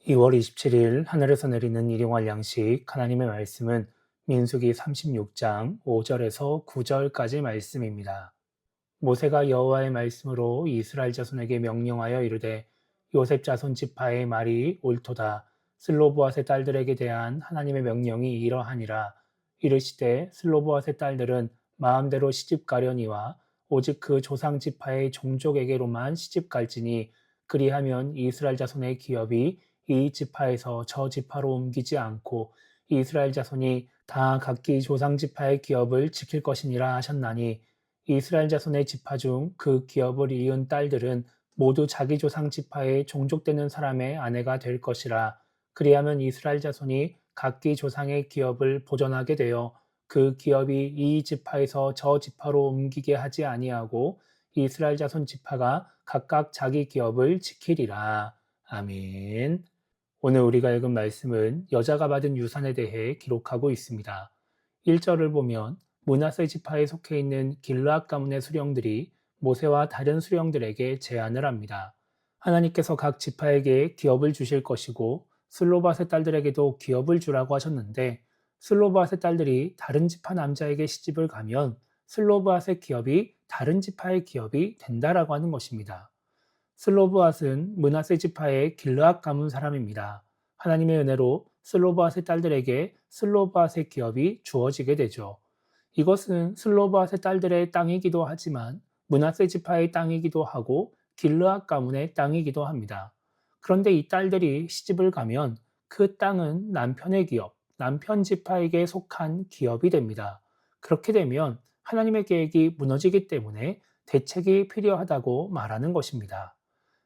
2월 27일 하늘에서 내리는 일용할 양식 하나님의 말씀은 민수기 36장 5절에서 9절까지 말씀입니다. 모세가 여호와의 말씀으로 이스라엘 자손에게 명령하여 이르되 요셉 자손 지파의 말이 옳도다. 슬로보앗의 딸들에게 대한 하나님의 명령이 이러하니라. 이르시되 슬로보앗의 딸들은 마음대로 시집가려니와 오직 그 조상 지파의 종족에게로만 시집갈지니 그리하면 이스라엘 자손의 기업이 이 지파에서 저 지파로 옮기지 않고 이스라엘 자손이 다 각기 조상 지파의 기업을 지킬 것이니라 하셨나니 이스라엘 자손의 지파 중 그 기업을 이은 딸들은 모두 자기 조상 지파에 종족되는 사람의 아내가 될 것이라. 그리하면 이스라엘 자손이 각기 조상의 기업을 보존하게 되어 그 기업이 이 지파에서 저 지파로 옮기게 하지 아니하고 이스라엘 자손 지파가 각각 자기 기업을 지키리라. 아멘. 오늘 우리가 읽은 말씀은 여자가 받은 유산에 대해 기록하고 있습니다. 1절을 보면 므낫세 지파에 속해 있는 길르앗 가문의 수령들이 모세와 다른 수령들에게 제안을 합니다. 하나님께서 각 지파에게 기업을 주실 것이고 슬로밧의 딸들에게도 기업을 주라고 하셨는데 슬로밧의 딸들이 다른 지파 남자에게 시집을 가면 슬로밧의 기업이 다른 지파의 기업이 된다라고 하는 것입니다. 슬로브앗은 므낫세 지파의 길르앗 가문 사람입니다. 하나님의 은혜로 슬로브앗의 딸들에게 슬로브앗의 기업이 주어지게 되죠. 이것은 슬로브앗의 딸들의 땅이기도 하지만 므낫세 지파의 땅이기도 하고 길르앗 가문의 땅이기도 합니다. 그런데 이 딸들이 시집을 가면 그 땅은 남편의 기업, 남편 지파에게 속한 기업이 됩니다. 그렇게 되면 하나님의 계획이 무너지기 때문에 대책이 필요하다고 말하는 것입니다.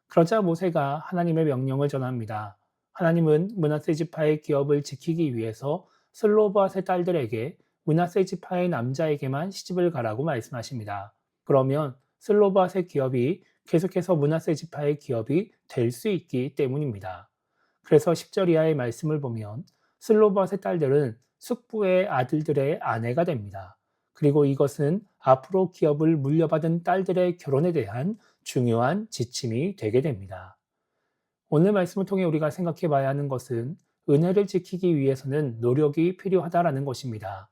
그러자 모세가 하나님의 명령을 전합니다. 하나님은 므낫세 지파의 기업을 지키기 위해서 슬로브앗의 딸들에게 므낫세 지파의 남자에게만 시집을 가라고 말씀하십니다. 그러면 슬로브앗의 기업이 계속해서 므낫세 지파의 기업이 될 수 있기 때문입니다. 그래서 10절 이하의 말씀을 보면 슬로브앗의 딸들은 숙부의 아들들의 아내가 됩니다. 그리고 이것은 앞으로 기업을 물려받은 딸들의 결혼에 대한 중요한 지침이 되게 됩니다. 오늘 말씀을 통해 우리가 생각해 봐야 하는 것은 은혜를 지키기 위해서는 노력이 필요하다라는 것입니다.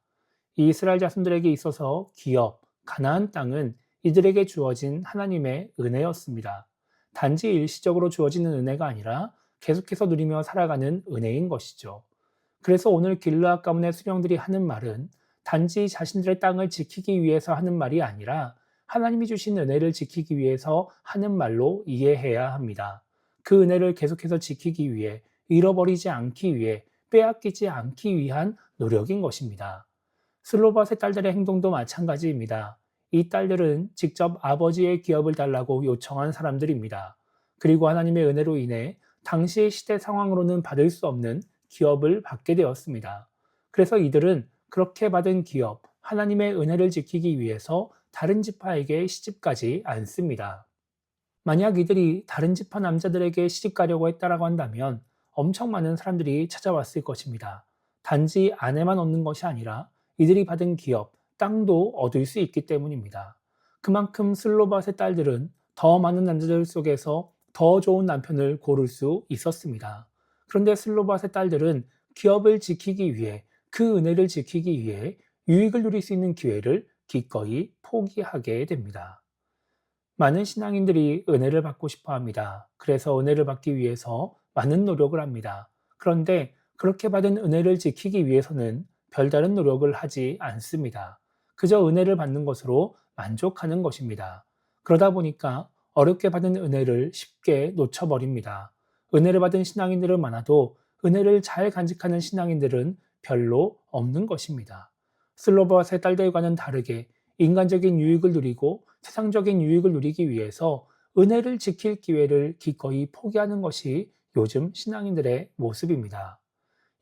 이스라엘 자손들에게 있어서 기업, 가나안 땅은 이들에게 주어진 하나님의 은혜였습니다. 단지 일시적으로 주어지는 은혜가 아니라 계속해서 누리며 살아가는 은혜인 것이죠. 그래서 오늘 길르앗 가문의 수령들이 하는 말은 단지 자신들의 땅을 지키기 위해서 하는 말이 아니라 하나님이 주신 은혜를 지키기 위해서 하는 말로 이해해야 합니다. 그 은혜를 계속해서 지키기 위해 잃어버리지 않기 위해 빼앗기지 않기 위한 노력인 것입니다. 슬로밧의 딸들의 행동도 마찬가지입니다. 이 딸들은 직접 아버지의 기업을 달라고 요청한 사람들입니다. 그리고 하나님의 은혜로 인해 당시의 시대 상황으로는 받을 수 없는 기업을 받게 되었습니다. 그래서 이들은 그렇게 받은 기업, 하나님의 은혜를 지키기 위해서 다른 지파에게 시집가지 않습니다. 만약 이들이 다른 지파 남자들에게 시집가려고 했다라고 한다면 엄청 많은 사람들이 찾아왔을 것입니다. 단지 아내만 얻는 것이 아니라 이들이 받은 기업, 땅도 얻을 수 있기 때문입니다. 그만큼 슬로밧의 딸들은 더 많은 남자들 속에서 더 좋은 남편을 고를 수 있었습니다. 그런데 슬로밧의 딸들은 기업을 지키기 위해 그 은혜를 지키기 위해 유익을 누릴 수 있는 기회를 기꺼이 포기하게 됩니다. 많은 신앙인들이 은혜를 받고 싶어 합니다. 그래서 은혜를 받기 위해서 많은 노력을 합니다. 그런데 그렇게 받은 은혜를 지키기 위해서는 별다른 노력을 하지 않습니다. 그저 은혜를 받는 것으로 만족하는 것입니다. 그러다 보니까 어렵게 받은 은혜를 쉽게 놓쳐버립니다. 은혜를 받은 신앙인들은 많아도 은혜를 잘 간직하는 신앙인들은 별로 없는 것입니다. 슬로바와 세 딸들과는 다르게 인간적인 유익을 누리고 세상적인 유익을 누리기 위해서 은혜를 지킬 기회를 기꺼이 포기하는 것이 요즘 신앙인들의 모습입니다.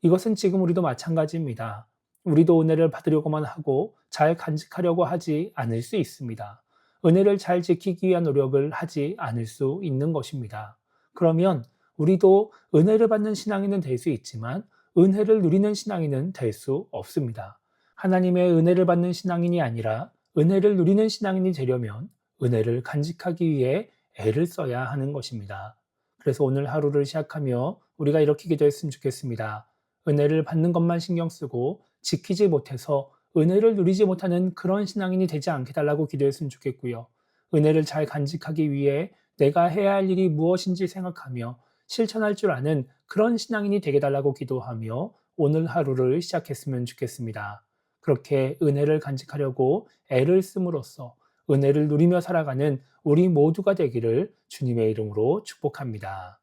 이것은 지금 우리도 마찬가지입니다. 우리도 은혜를 받으려고만 하고 잘 간직하려고 하지 않을 수 있습니다. 은혜를 잘 지키기 위한 노력을 하지 않을 수 있는 것입니다. 그러면 우리도 은혜를 받는 신앙인은 될 수 있지만 은혜를 누리는 신앙인은 될 수 없습니다. 하나님의 은혜를 받는 신앙인이 아니라 은혜를 누리는 신앙인이 되려면 은혜를 간직하기 위해 애를 써야 하는 것입니다. 그래서 오늘 하루를 시작하며 우리가 이렇게 기도했으면 좋겠습니다. 은혜를 받는 것만 신경 쓰고 지키지 못해서 은혜를 누리지 못하는 그런 신앙인이 되지 않게 달라고 기도했으면 좋겠고요. 은혜를 잘 간직하기 위해 내가 해야 할 일이 무엇인지 생각하며 실천할 줄 아는 그런 신앙인이 되게 달라고 기도하며 오늘 하루를 시작했으면 좋겠습니다. 그렇게 은혜를 간직하려고 애를 씀으로써 은혜를 누리며 살아가는 우리 모두가 되기를 주님의 이름으로 축복합니다.